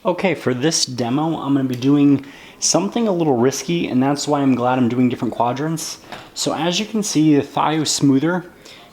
Okay, for this demo, I'm going to be doing something a little risky, and that's why I'm glad I'm doing different quadrants. So as you can see, the thio smoother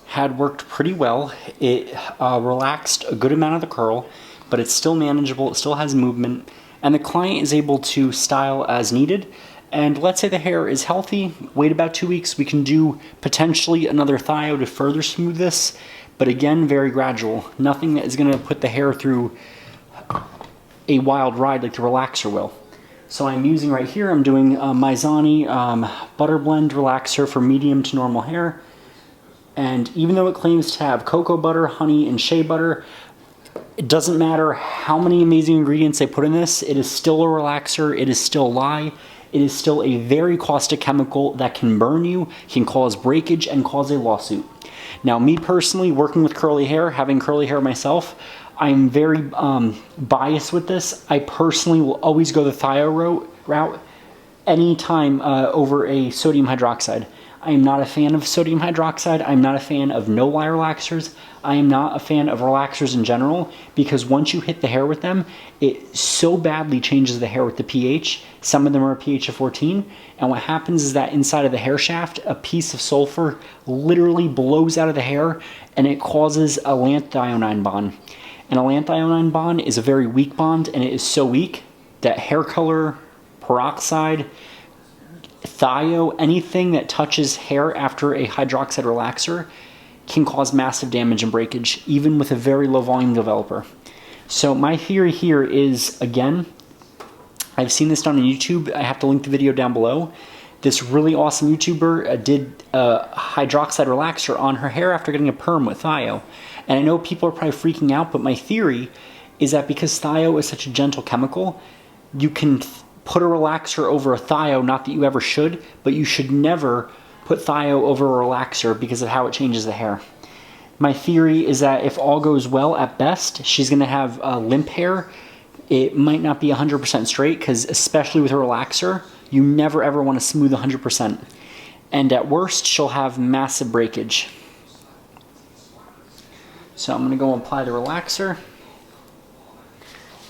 had worked pretty well. It relaxed a good amount of the curl, but it's still manageable, it still has movement, and the client is able to style as needed. And let's say the hair is healthy, wait about 2 weeks, we can do potentially another thio to further smooth this, but again, very gradual. Nothing that is going to put the hair through a wild ride like the relaxer will. So I'm using right here, I'm doing Mizani Butter Blend Relaxer for medium to normal hair. And even though it claims to have cocoa butter, honey, and shea butter, it doesn't matter how many amazing ingredients they put in this, it is still a relaxer, it is still a lie. It is still a very caustic chemical that can burn you, can cause breakage, and cause a lawsuit. Now, me personally, working with curly hair, having curly hair myself, I'm very biased with this. I personally will always go the thio route anytime over a sodium hydroxide. I am not a fan of sodium hydroxide. I'm not a fan of no-lie relaxers. I am not a fan of relaxers in general because once you hit the hair with them, it so badly changes the hair with the pH. Some of them are a pH of 14, and what happens is that inside of the hair shaft, a piece of sulfur literally blows out of the hair, and it causes a lanthionine bond. And a lanthionine bond is a very weak bond, and it is so weak that hair color, peroxide, thio, anything that touches hair after a hydroxide relaxer can cause massive damage and breakage, even with a very low volume developer. So my theory here is, again, I've seen this done on YouTube. I have to link the video down below. This really awesome YouTuber did a hydroxide relaxer on her hair after getting a perm with thio. And I know people are probably freaking out, but my theory is that because thio is such a gentle chemical, you can put a relaxer over a thio, not that you ever should, but you should never put thio over a relaxer because of how it changes the hair. My theory is that if all goes well, at best, she's going to have limp hair. It might not be 100% straight because especially with a relaxer, you never ever want to smooth 100%. And at worst, she'll have massive breakage. So I'm going to go apply the relaxer.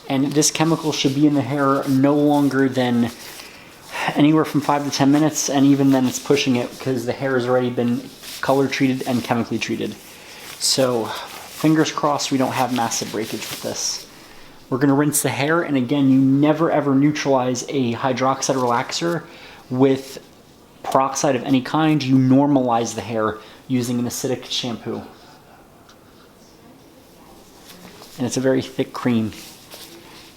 And this chemical should be in the hair no longer than anywhere from 5 to 10 minutes, and even then it's pushing it because the hair has already been color treated and chemically treated. So fingers crossed we don't have massive breakage with this. We're going to rinse the hair, and again, you never ever neutralize a hydroxide relaxer with peroxide of any kind. You normalize the hair using an acidic shampoo. And it's a very thick cream.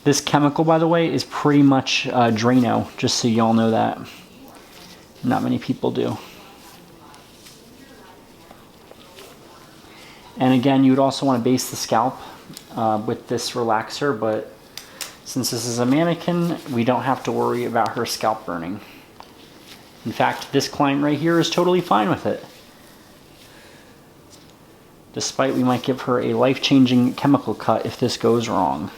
This chemical, by the way, is pretty much Drano, just so y'all know that. Not many people do. And again, you would also want to base the scalp with this relaxer, but since this is a mannequin, we don't have to worry about her scalp burning. In fact, this client right here is totally fine with it. Despite we might give her a life-changing chemical cut if this goes wrong.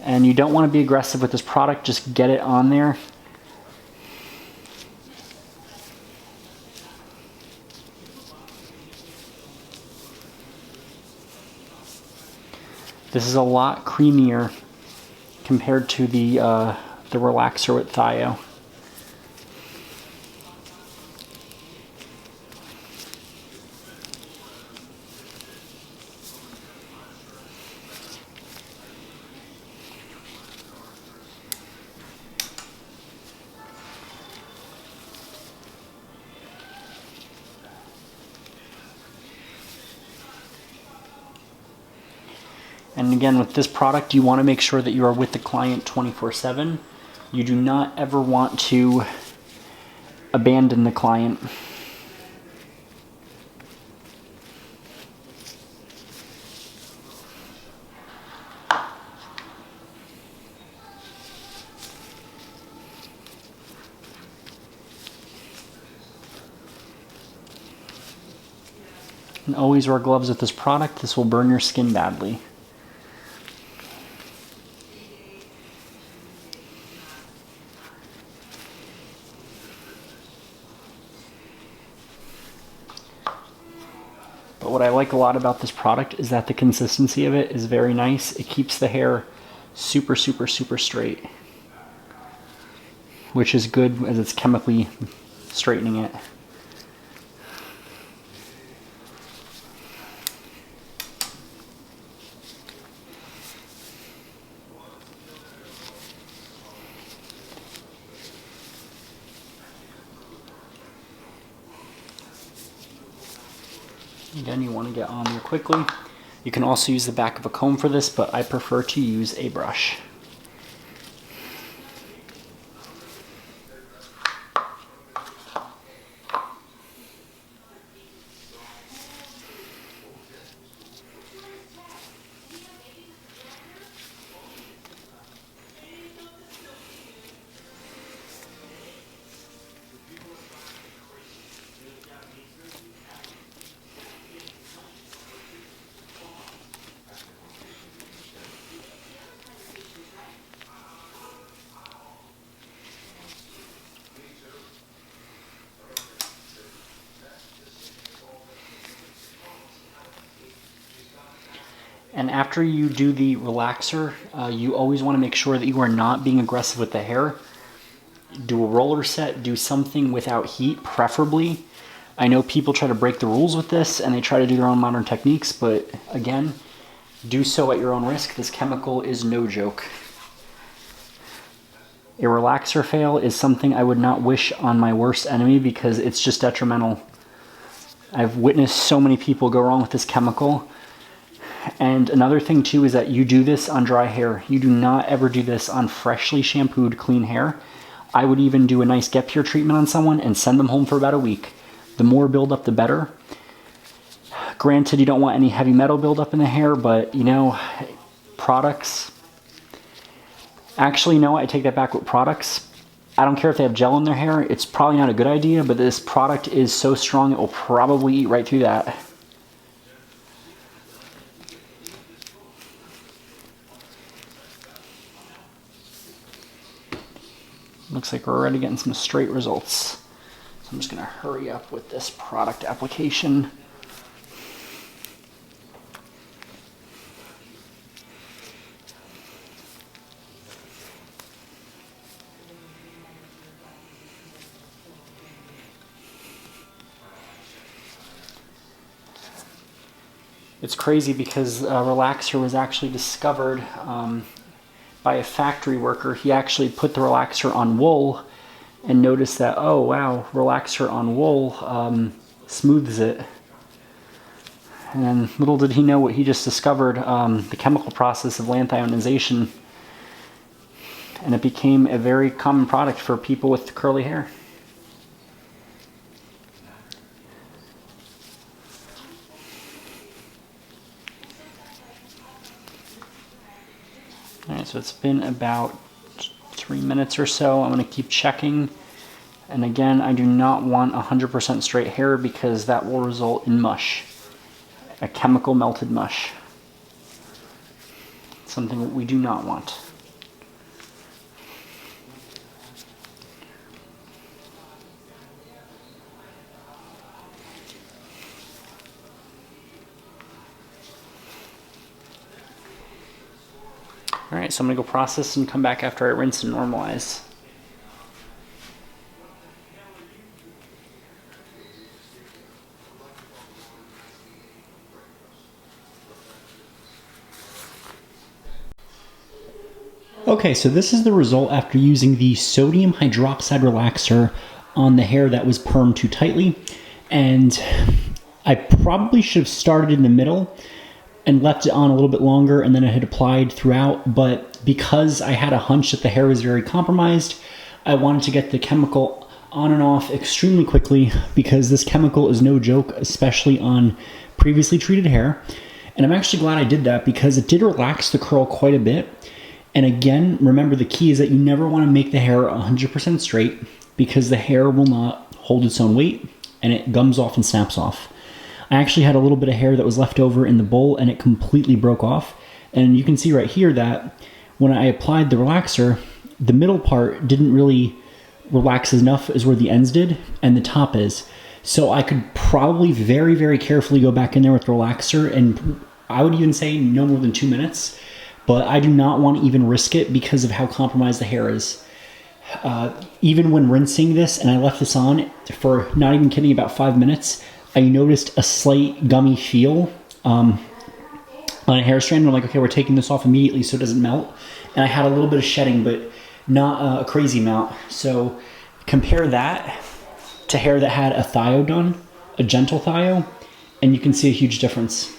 And you don't want to be aggressive with this product, just get it on there. This is a lot creamier compared to the relaxer with thio. And again, with this product, you want to make sure that you are with the client 24/7. You do not ever want to abandon the client. And always wear gloves with this product. This will burn your skin badly. But what I like a lot about this product is that the consistency of it is very nice. It keeps the hair super, super, super straight, which is good as it's chemically straightening it. Again, you want to get on there quickly. You can also use the back of a comb for this, but I prefer to use a brush. And after you do the relaxer, you always want to make sure that you are not being aggressive with the hair. Do a roller set, do something without heat, preferably. I know people try to break the rules with this and they try to do their own modern techniques, but again, do so at your own risk. This chemical is no joke. A relaxer fail is something I would not wish on my worst enemy because it's just detrimental. I've witnessed so many people go wrong with this chemical. And another thing too is that you do this on dry hair. You do not ever do this on freshly shampooed, clean hair. I would even do a nice Get Pure treatment on someone and send them home for about a week. The more buildup, the better. Granted, you don't want any heavy metal buildup in the hair, but you know, products. Actually, no, I take that back with products. I don't care if they have gel in their hair. It's probably not a good idea, but this product is so strong it will probably eat right through that. Looks like we're already getting some straight results. So I'm just going to hurry up with this product application. It's crazy because relaxer was actually discovered by a factory worker. He actually put the relaxer on wool and noticed that, oh wow, relaxer on wool smooths it. And then little did he know what he just discovered, the chemical process of lanthionization. And it became a very common product for people with curly hair. Alright, so it's been about 3 minutes or so. I'm going to keep checking. And again, I do not want 100% straight hair because that will result in mush. A chemical melted mush. Something that we do not want. Alright, so I'm going to go process and come back after I rinse and normalize. Okay, so this is the result after using the sodium hydroxide relaxer on the hair that was permed too tightly. And I probably should have started in the middle and left it on a little bit longer, and then I had applied throughout, but because I had a hunch that the hair was very compromised, I wanted to get the chemical on and off extremely quickly because this chemical is no joke, especially on previously treated hair. And I'm actually glad I did that because it did relax the curl quite a bit. And again, remember the key is that you never want to make the hair 100% straight because the hair will not hold its own weight and it gums off and snaps off. I actually had a little bit of hair that was left over in the bowl and it completely broke off. And you can see right here that when I applied the relaxer, the middle part didn't really relax enough as where the ends did and the top is. So I could probably very, very carefully go back in there with relaxer, and I would even say no more than 2 minutes, but I do not want to even risk it because of how compromised the hair is. Even when rinsing this, and I left this on for, not even kidding, about 5 minutes, I noticed a slight gummy feel on a hair strand. I'm like, okay, we're taking this off immediately so it doesn't melt. And I had a little bit of shedding, but not a crazy amount. So compare that to hair that had a thio done, a gentle thio, and you can see a huge difference.